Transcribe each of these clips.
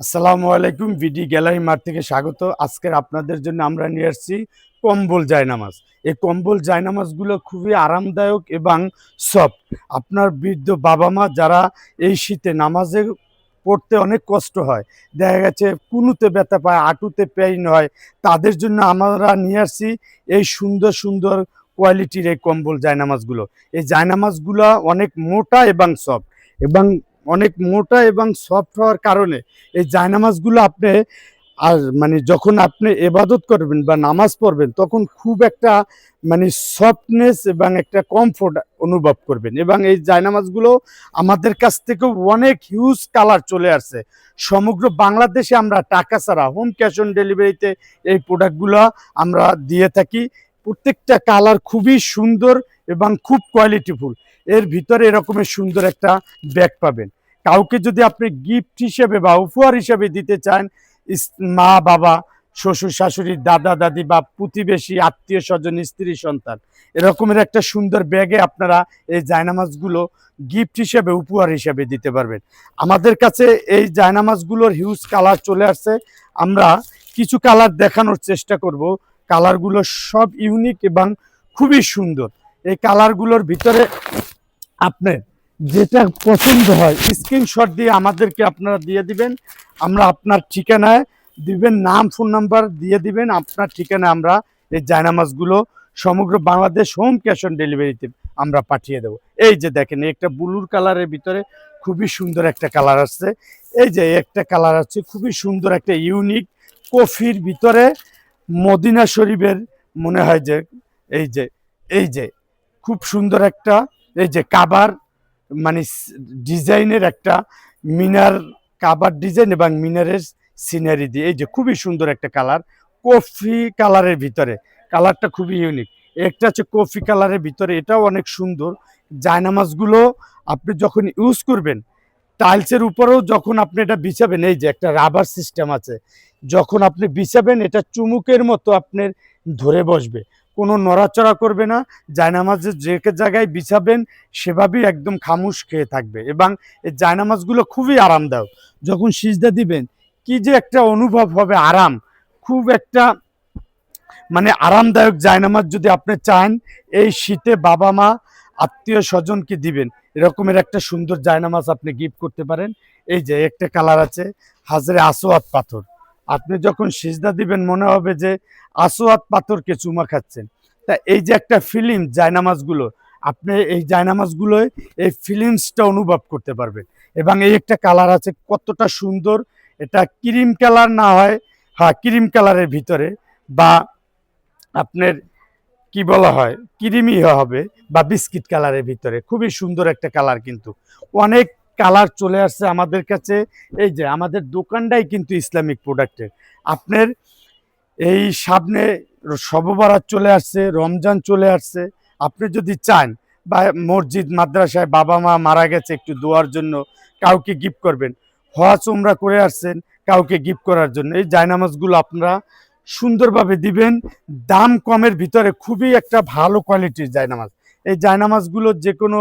আসসালামু আলাইকুম। ভিডি gallery mart থেকে স্বাগত। আজকের আপনাদের জন্য আমরা নিয়ে আসছি কম্বল জায়নামাজ। এই কম্বল জায়নামাজগুলো খুবই আরামদায়ক এবং সফট। আপনার বৃদ্ধ বাবা-মা যারা এই শীতে নামাজে পড়তে অনেক কষ্ট হয়, দেখা গেছে কুনুতে ব্যথা পায়, হাঁটুতে পেইন হয়, তাদের জন্য আমরা নিয়ে আসছি এই সুন্দর, সুন্দর কোয়ালিটির এই কম্বল জায়নামাজগুলো। এই জায়নামাজগুলা অনেক মোটা এবং সফট এবং অনেক মোটা এবং সফট হওয়ার কারণে এই জায়নামাজগুলো আপনি আর মানে যখন আপনি এবাদত করবেন বা নামাজ পড়বেন তখন খুব একটা মানে সফটনেস এবং একটা কমফোর্ট অনুভব করবেন। এবং এই জায়নামাজগুলো আমাদের কাছ থেকেও অনেক হিউজ কালার চলে আসছে। সমগ্র বাংলাদেশে আমরা টাকা ছাড়া হোম ক্যাশ অন ডেলিভারিতে এই প্রোডাক্টগুলো আমরা দিয়ে থাকি। প্রত্যেকটা কালার খুবই সুন্দর এবং খুব কোয়ালিটিফুল। এর ভিতরে এরকমের সুন্দর একটা ব্যাগ পাবেন। কাউকে যদি আপনি গিফট হিসেবে বা উপহার হিসেবে দিতে চান, মা বাবা, শ্বশুর শাশুড়ি, দাদা দাদি বা প্রতিবেশী, আত্মীয় স্বজন, স্ত্রী সন্তান, এরকমের একটা সুন্দর ব্যাগে আপনারা এই জায়নামাজগুলো গিফট হিসেবে উপহার হিসেবে দিতে পারবেন। আমাদের কাছে এই জায়নামাজগুলোর হিউজ কালার চলে আসছে। আমরা কিছু কালার দেখানোর চেষ্টা করব। কালারগুলো সব ইউনিক এবং খুবই সুন্দর। এই কালারগুলোর ভিতরে আপনার যেটা পছন্দ হয় স্ক্রিনশট দিয়ে আমাদেরকে আপনারা দিয়ে দিবেন। আমরা আপনার ঠিকানায় দিবেন, নাম ফোন নাম্বার দিয়ে দিবেন, আপনার ঠিকানায় আমরা এই জায়নামাজগুলো সমগ্র বাংলাদেশ হোম ক্যাশ অন ডেলিভারিতে আমরা পাঠিয়ে দেব। এই যে দেখেন, একটা ব্লুর কালারের ভিতরে খুবই সুন্দর একটা কালার আসছে। এই যে একটা কালার আছে খুবই সুন্দর একটা ইউনিক কফির ভিতরে মদিনা শরীফের মনে হয় যে এই যে এই যে খুব সুন্দর একটা এই যে কাবার মানে ডিজাইনের একটা মিনার, কাবার ডিজাইন এবং মিনারের সিনারি দিয়ে এই যে খুবই সুন্দর একটা কালার কফি কালারের ভিতরে। কালারটা খুবই ইউনিক। একটা হচ্ছে কফি কালারের ভিতরে, এটাও অনেক সুন্দর। জায়নামাজগুলো আপনি যখন ইউজ করবেন টাইলসের উপরেও যখন আপনি এটা বিছাবেন, এই যে একটা রাবার সিস্টেম আছে, যখন আপনি বিছাবেন এটা চুমুকের মতো আপনার ধরে বসবে, কোনো নড়াচড়া করবে না। জায়নামাজের যে জায়গায় বিছাবেন সেভাবেই একদম খামুশ খেয়ে থাকবে। এবং এই জায়নামাজগুলো খুবই আরামদায়ক। যখন সিজদা দিবেন কি যে একটা অনুভব হবে, আরাম, খুব একটা মানে আরামদায়ক জায়নামাজ যদি আপনি চান এই শীতে বাবা মা আত্মীয় স্বজনকে দিবেন, এরকমের একটা সুন্দর জায়নামাজ আপনি গিফট করতে পারেন। এই যে একটা কালার আছে হাজরে আসোয়াদ পাথর। আপনি যখন সিজদা দিবেন মনে হবে যে আসোয়াদ পাথরকে চুমা খাচ্ছেন। তা এই যে একটা ফিলিংস জায়নামাজগুলো, আপনি এই জায়নামাজগুলোয় এই ফিলিংসটা অনুভব করতে পারবেন। এবং এই একটা কালার আছে কতটা সুন্দর, এটা ক্রিম কালার না হয়, হ্যাঁ ক্রিম কালারের ভিতরে বা আপনার কি বলা হয় ক্রিমি হবে বা বিস্কিট কালারের ভিতরে, খুবই সুন্দর একটা কালার। কিন্তু অনেক কালার চলে আসছে আমাদের কাছে। এই যে আমাদের দোকানটাই কিন্তু ইসলামিক প্রোডাক্টের। আপনার এই সামনে শবে বরাত চলে আসছে, রমজান চলে আসছে। আপনি যদি চান বা মসজিদ মাদ্রাসায় বাবা মা মারা গেছে একটু দোয়ার জন্য কাউকে গিফট করবেন, হজ উমরা করে আসছেন কাউকে গিফট করার জন্য, এই জায়নামাজগুলো আপনারা সুন্দরভাবে দিবেন। দাম কমের ভিতরে খুবই একটা ভালো কোয়ালিটির জায়নামাজ। এই জায়নামাজগুলো যে কোনো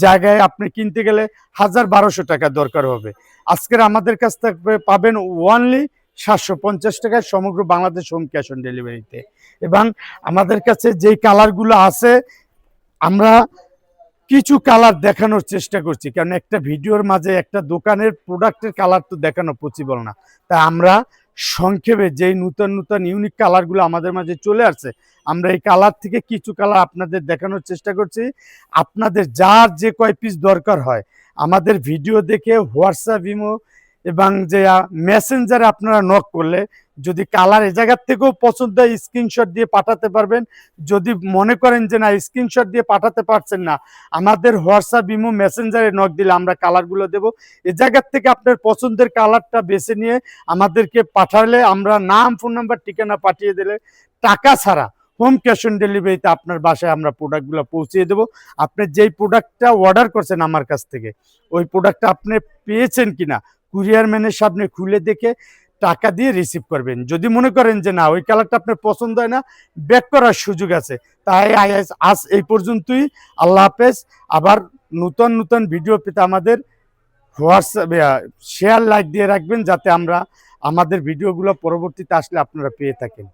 জায়গায় আপনি কিনতে গেলে 1000-1200 টাকা দরকার হবে। আজকের আমাদের কাছ থেকে পাবেন ওনলি 750 টাকায় সমগ্র বাংলাদেশ হোম ক্যাশ অন ডেলিভারিতে। এবং আমাদের কাছে যেই কালারগুলো আছে আমরা কিছু কালার দেখানোর চেষ্টা করছি, কারণ একটা ভিডিওর মাঝে একটা দোকানের প্রোডাক্টের কালার তো দেখানো পসিবল না। তাই আমরা সংক্ষেপে যেই নূতন নূতন ইউনিক কালারগুলো আমাদের মাঝে চলে আসছে, আমরা এই কালার থেকে কিছু কালার আপনাদের দেখানোর চেষ্টা করছি। আপনাদের যার যে কয় পিস দরকার হয় আমাদের ভিডিও দেখে হোয়াটসঅ্যাপ, ইমো এবং যে মেসেঞ্জারে আপনারা নক করলে যদি কালার এ জায়গার থেকেও পছন্দ হয় স্ক্রিনশট দিয়ে পাঠাতে পারবেন। যদি মনে করেন যে না স্ক্রিনশট দিয়ে পাঠাতে পারছেন না, আমাদের হোয়াটসঅ্যাপ, ইমো, মেসেঞ্জারে নক দিলে আমরা কালারগুলো দেব। এ জায়গার থেকে আপনার পছন্দের কালারটা বেছে নিয়ে আমাদেরকে পাঠালে আমরা নাম ফোন নাম্বার ঠিকানা পাঠিয়ে দিলে টাকা ছাড়া হোম ক্যাশ অন ডেলিভারিতে আপনার বাসায় আমরা প্রোডাক্টগুলো পৌঁছিয়ে দেবো। আপনি যেই প্রোডাক্টটা অর্ডার করছেন আমার কাছ থেকে ওই প্রোডাক্টটা আপনি পেয়েছেন কিনা কুরিয়ার ম্যানের সামনে খুলে দেখে টাকা দিয়ে রিসিভ করবেন। যদি মনে করেন যে না ওই কালারটা আপনার পছন্দ হয় না, ব্যাক করার সুযোগ আছে। তাই আজ এই পর্যন্তই। আল্লাহ হাফেজ। আবার নূতন নূতন ভিডিও পেতে আমাদের হোয়াটসঅ্যাপ শেয়ার লাইক দিয়ে রাখবেন, যাতে আমাদের ভিডিওগুলো পরবর্তীতে আসলে আপনারা পেয়ে থাকেন।